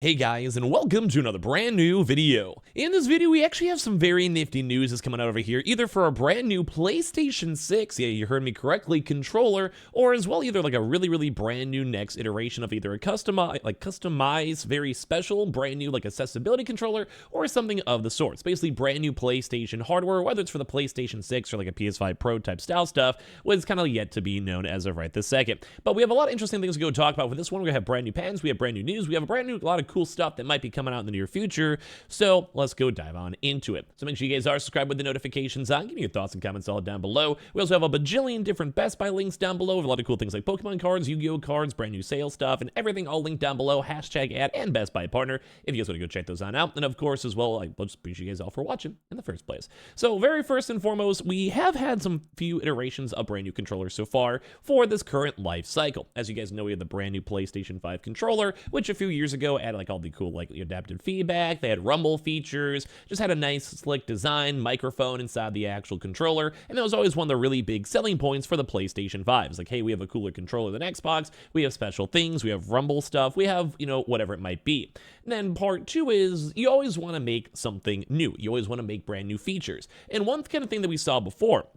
Hey guys, and welcome to another brand new video. In this video, we actually have some very nifty news that's coming out over here, either for a brand new PlayStation 6, yeah, you heard me correctly, controller, or as well either like a really brand new next iteration of either a customized, very special, brand new like accessibility controller, or something of the sort. It's basically brand new PlayStation hardware, whether it's for the PlayStation 6 or like a PS5 Pro type style stuff, was kind of yet to be known as of right this second. But we have a lot of interesting things to go talk about. For this one, we have brand new patents, we have brand new news, we have a lot of cool stuff that might be coming out in the near future. So let's go dive on into it. So make sure you guys are subscribed with the notifications on. Give me your thoughts and comments all down below. We also have a bajillion different Best Buy links down below with a lot of cool things like Pokemon cards, Yu-Gi-Oh cards, brand new sale stuff, and everything all linked down below. Hashtag ad and Best Buy partner if you guys want to go check those on out. And of course, as well, I just appreciate you guys all for watching in the first place. So very first and foremost, we have had some few iterations of brand new controllers so far for this current life cycle. As you guys know, we have the brand new PlayStation 5 controller, which a few years ago added like all the cool like adaptive feedback. They had rumble features, just had a nice slick design, microphone inside the actual controller, and that was always one of the really big selling points for the PlayStation 5. It's like, hey, we have a cooler controller than Xbox, we have special things, we have rumble stuff, we have, whatever it might be. And then part two is you always want to make something new. You always want to make brand new features. And one kind of thing that we saw before,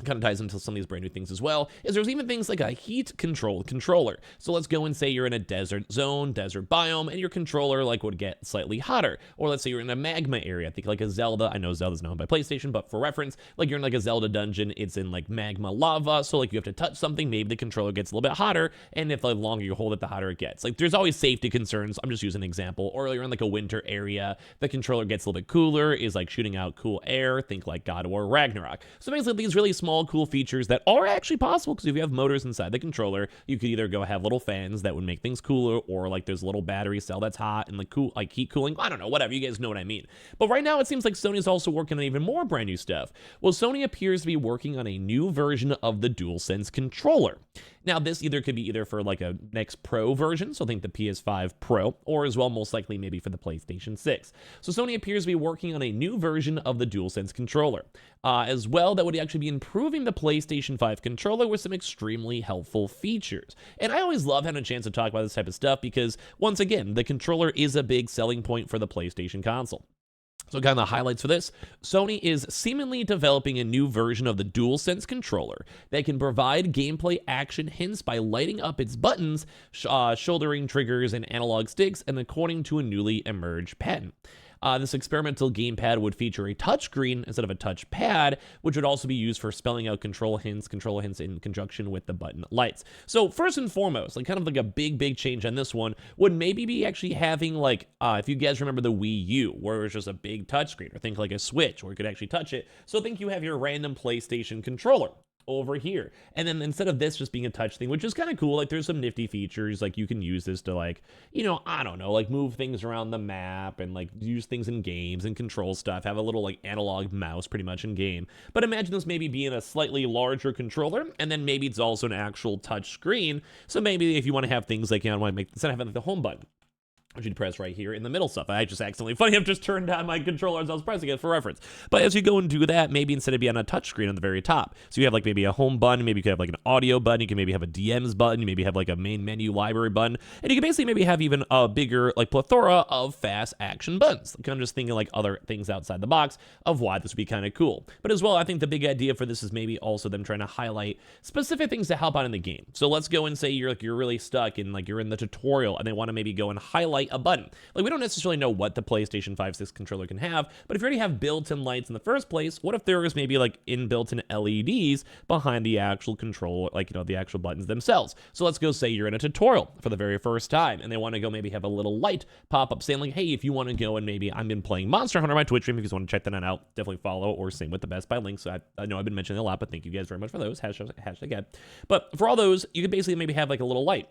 kind of ties into some of these brand new things as well, is there's even things like a heat controlled controller. So let's go and say you're in a desert zone, desert biome, and your controller like would get slightly hotter. Or let's say you're in a magma area. I think like a Zelda. I know Zelda's known by PlayStation, but for reference, like you're in like a Zelda dungeon, it's in like magma lava. So like you have to touch something, maybe the controller gets a little bit hotter, and if the longer you hold it, the hotter it gets. Like there's always safety concerns. I'm just using an example. Or you're in like a winter area, the controller gets a little bit cooler, is like shooting out cool air. Think like God of War Ragnarok. So basically these really small cool features that are actually possible, because if you have motors inside the controller, you could either go have little fans that would make things cooler, or like there's a little battery cell that's hot and like cool, like heat cooling. I don't know, whatever, you guys know what I mean. But right now it seems like Sony's also working on even more brand new stuff. Well, Sony appears to be working on a new version of the DualSense controller. Now this either could be either for like a next Pro version, so think the PS5 Pro, or as well most likely maybe for the PlayStation 6. So Sony appears to be working on a new version of the DualSense controller. As well, that would actually be improving the PlayStation 5 controller with some extremely helpful features. And I always love having a chance to talk about this type of stuff because, once again, the controller is a big selling point for the PlayStation console. So kind of the highlights for this, Sony is seemingly developing a new version of the DualSense controller that can provide gameplay action hints by lighting up its buttons, shouldering triggers, and analog sticks, and according to a newly emerged patent. This experimental gamepad would feature a touchscreen instead of a touchpad, which would also be used for spelling out control hints in conjunction with the button lights. So first and foremost, like kind of like a big change on this one would maybe be actually having like, if you guys remember the Wii U, where it was just a big touchscreen, or think like a Switch where you could actually touch it. So think you have your random PlayStation controller over here, and then instead of this just being a touch thing, which is kind of cool, like there's some nifty features, like you can use this to like, I don't know, like move things around the map and like use things in games and control stuff, have a little like analog mouse pretty much in game. But imagine this maybe being a slightly larger controller, and then maybe it's also an actual touch screen. So maybe if you want to have things like, want to make, instead of having like the home button, which you'd press right here in the middle stuff. I just accidentally, funny, I've just turned down my controller as I was pressing it for reference. But as you go and do that, maybe instead of being on a touch screen on the very top, so you have like maybe a home button, maybe you could have like an audio button, you can maybe have a DMs button, you maybe have like a main menu library button, and you can basically maybe have even a bigger like plethora of fast action buttons. Like, I'm just thinking like other things outside the box of why this would be kind of cool. But as well, I think the big idea for this is maybe also them trying to highlight specific things to help out in the game. So let's go and say you're really stuck and like you're in the tutorial and they want to maybe go and highlight a button. Like we don't necessarily know what the PlayStation 5 6 controller can have, but if you already have built-in lights in the first place, what if there was maybe like inbuilt-in LEDs behind the actual control, like, the actual buttons themselves? So let's go say you're in a tutorial for the very first time, and they want to go maybe have a little light pop up saying like, hey, if you want to go and maybe I've been playing Monster Hunter on my Twitch stream, if you guys want to check that out, definitely follow, or same with the Best Buy links. So I know I've been mentioning it a lot, but thank you guys very much for those. Hashtag ad. But for all those, you could basically maybe have like a little light.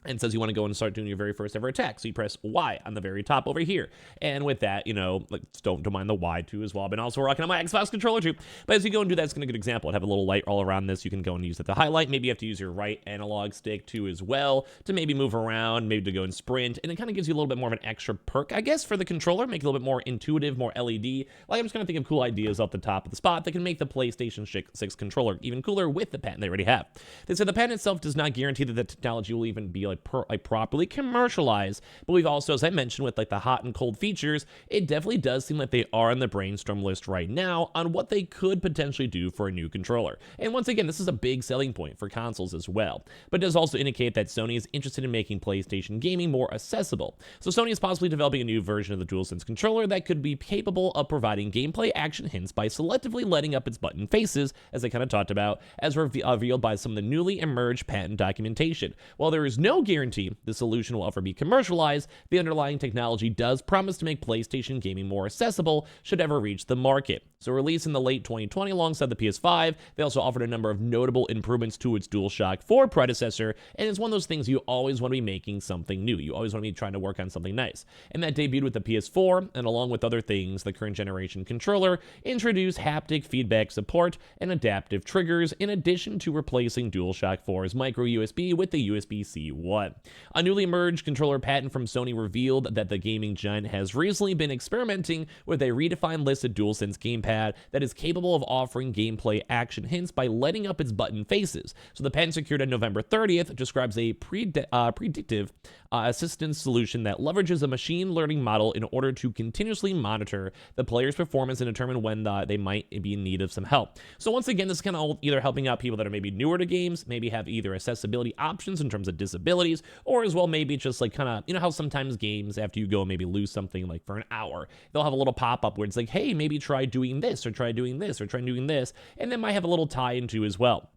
And says you want to go and start doing your very first ever attack. So you press Y on the very top over here. And with that, like don't mind the Y too as well. I've been also rocking on my Xbox controller too. But as you go and do that, it's going to be a good example. I'd have a little light all around this. You can go and use it to highlight. Maybe you have to use your right analog stick too as well to maybe move around, maybe to go and sprint. And it kind of gives you a little bit more of an extra perk, I guess, for the controller. Make it a little bit more intuitive, more LED. Like I'm just going to think of cool ideas off the top of the spot that can make the PlayStation 6 controller even cooler with the patent they already have. They said the patent itself does not guarantee that the technology will even be like like properly commercialized. But we've also, as I mentioned, with like the hot and cold features, it definitely does seem like they are on the brainstorm list right now on what they could potentially do for a new controller. And once again, this is a big selling point for consoles as well, but it does also indicate that Sony is interested in making PlayStation gaming more accessible. So Sony is possibly developing a new version of the DualSense controller that could be capable of providing gameplay action hints by selectively lighting up its button faces, as I kind of talked about, as revealed by some of the newly emerged patent documentation. While there is no guarantee the solution will ever be commercialized, the underlying technology does promise to make PlayStation gaming more accessible should ever reach the market. So released in the late 2020 alongside the PS5, they also offered a number of notable improvements to its DualShock 4 predecessor, and it's one of those things you always want to be making something new. You always want to be trying to work on something nice. And that debuted with the PS4, and along with other things, the current generation controller introduced haptic feedback support and adaptive triggers, in addition to replacing DualShock 4's micro USB with the USB-C 1. A newly emerged controller patent from Sony revealed that the gaming giant has recently been experimenting with a redefined list of DualSense gamepad that is capable of offering gameplay action hints by lighting up its button faces. So the patent secured on November 30th describes a predictive assistance solution that leverages a machine learning model in order to continuously monitor the player's performance and determine when they might be in need of some help. So once again, this is kind of either helping out people that are maybe newer to games, maybe have either accessibility options in terms of disabilities, or as well maybe just like kind of, you know how sometimes games, after you go and maybe lose something like for an hour, they'll have a little pop-up where it's like, hey, maybe try doing this, or try doing this, or try doing this, and then might have a little tie into as well.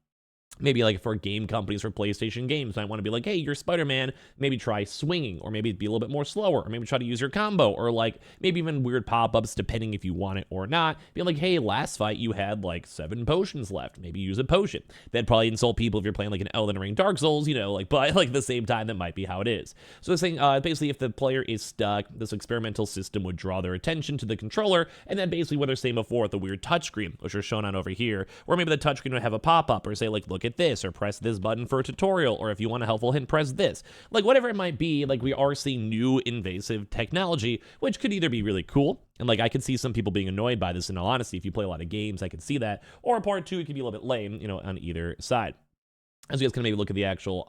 Maybe like for game companies for PlayStation games, I want to be like, hey, you're Spider-Man, maybe try swinging, or maybe be a little bit more slower, or maybe try to use your combo, or like maybe even weird pop-ups depending if you want it or not. Be like, hey, last fight you had like 7 potions left, maybe use a potion. That'd probably insult people if you're playing like an Elden Ring, Dark Souls, you know, like, but like at the same time, that might be how it is. So this thing, basically, if the player is stuck, this experimental system would draw their attention to the controller, and then basically what they're saying before with the weird touchscreen, which are shown on over here, or maybe the touchscreen would have a pop-up or say like, look at this, or press this button for a tutorial, or if you want a helpful hint, press this. Like whatever it might be, like we are seeing new invasive technology, which could either be really cool, and like I could see some people being annoyed by this in all honesty. If you play a lot of games, I could see that, or part two, it could be a little bit lame, you know, on either side. As you guys can maybe look at the actual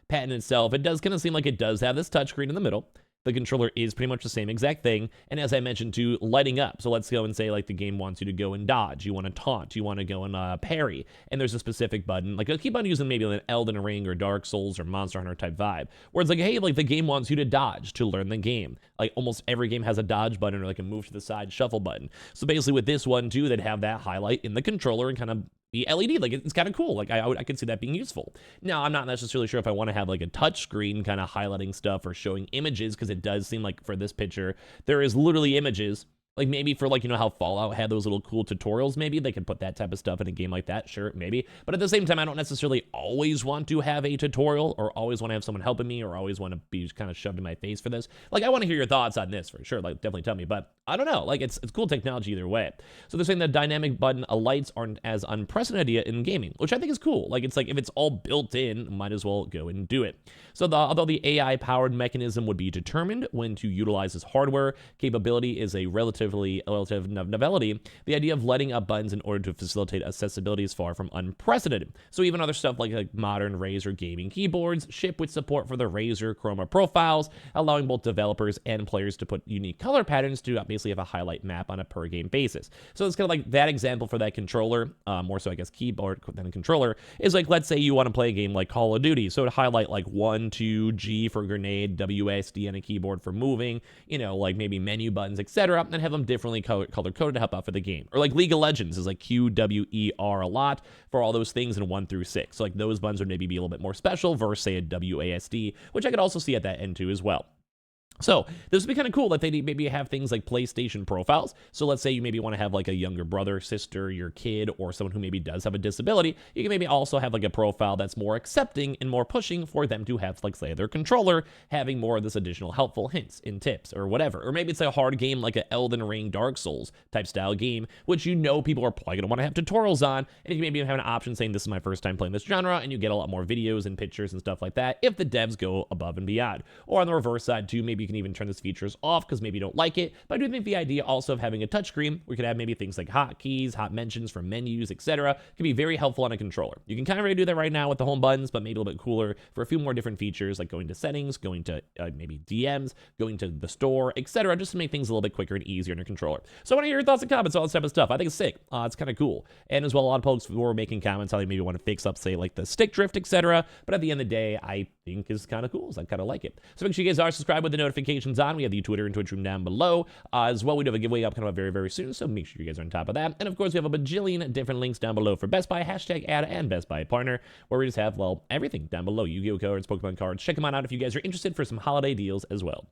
patent itself, it does kind of seem like it does have this touchscreen in the middle. The controller is pretty much the same exact thing, and as I mentioned too, lighting up. So let's go and say like the game wants you to go and dodge, you want to taunt, you want to go and parry, and there's a specific button. Like I keep on using maybe like an Elden Ring or Dark Souls or Monster Hunter type vibe, where it's like, hey, like the game wants you to dodge to learn the game. Like almost every game has a dodge button or like a move to the side shuffle button. So basically with this one too, they'd have that highlight in the controller and kind of be LED. Like it's kind of cool. Like I could see that being useful. Now I'm not necessarily sure if I want to have like a touch screen kind of highlighting stuff or showing images, because it does seem like for this picture there is literally images. Like maybe for like, you know how Fallout had those little cool tutorials, maybe they could put that type of stuff in a game like that, sure, maybe. But at the same time, I don't necessarily always want to have a tutorial, or always want to have someone helping me, or always want to be kind of shoved in my face for this. Like I want to hear your thoughts on this for sure, like definitely tell me, but I don't know, like it's cool technology either way. So they're saying that dynamic button lights aren't as unprecedented yet in gaming, which I think is cool. Like it's like if it's all built in, might as well go and do it. So although the AI-powered mechanism would be determined when to utilize this hardware, capability is a relative novelty, the idea of lighting up buttons in order to facilitate accessibility is far from unprecedented. So even other stuff like modern Razer gaming keyboards ship with support for the Razer Chroma profiles, allowing both developers and players to put unique color patterns to basically have a highlight map on a per game basis. So it's kind of like that example for that controller, more so I guess keyboard than a controller, is like, let's say you want to play a game like Call of Duty, so to highlight like 1, 2, G for grenade, WSD on a keyboard for moving, you know, like maybe menu buttons, etc., and have them differently color-coded to help out for the game. Or like League of Legends is like QWER a lot for all those things in 1 through 6. So like those buttons would maybe be a little bit more special versus say a WASD, which I could also see at that end too as well. So this would be kind of cool that they maybe have things like PlayStation profiles. So let's say you maybe want to have like a younger brother, sister, your kid, or someone who maybe does have a disability. You can maybe also have like a profile that's more accepting and more pushing for them to have, like say, their controller having more of this additional helpful hints and tips or whatever. Or maybe it's a hard game like an Elden Ring, Dark Souls type style game, which you know people are probably going to want to have tutorials on. And you can maybe have an option saying this is my first time playing this genre, and you get a lot more videos and pictures and stuff like that if the devs go above and beyond. Or on the reverse side too, maybe you can even turn these features off because maybe you don't like it. But I do think the idea also of having a touchscreen, we could have maybe things like hotkeys, hot mentions for menus, etc., can be very helpful on a controller. You can kind of already do that right now with the home buttons, but maybe a little bit cooler for a few more different features, like going to settings, going to maybe DMs, going to the store, etc., just to make things a little bit quicker and easier on your controller. So I want to hear your thoughts and comments on all this type of stuff. I think it's sick. It's kind of cool. And as well, a lot of folks were making comments how they maybe want to fix up, say, like the stick drift, etc. But at the end of the day, I think is kind of cool. So I kind of like it. So make sure you guys are subscribed with the notifications on. We have the Twitter and Twitch room down below. As well, we do have a giveaway up kind of very, very soon. So make sure you guys are on top of that. And of course, we have a bajillion different links down below for Best Buy, hashtag ad, and Best Buy partner, where we just have, well, everything down below. Yu-Gi-Oh cards, Pokemon cards. Check them on out if you guys are interested for some holiday deals as well.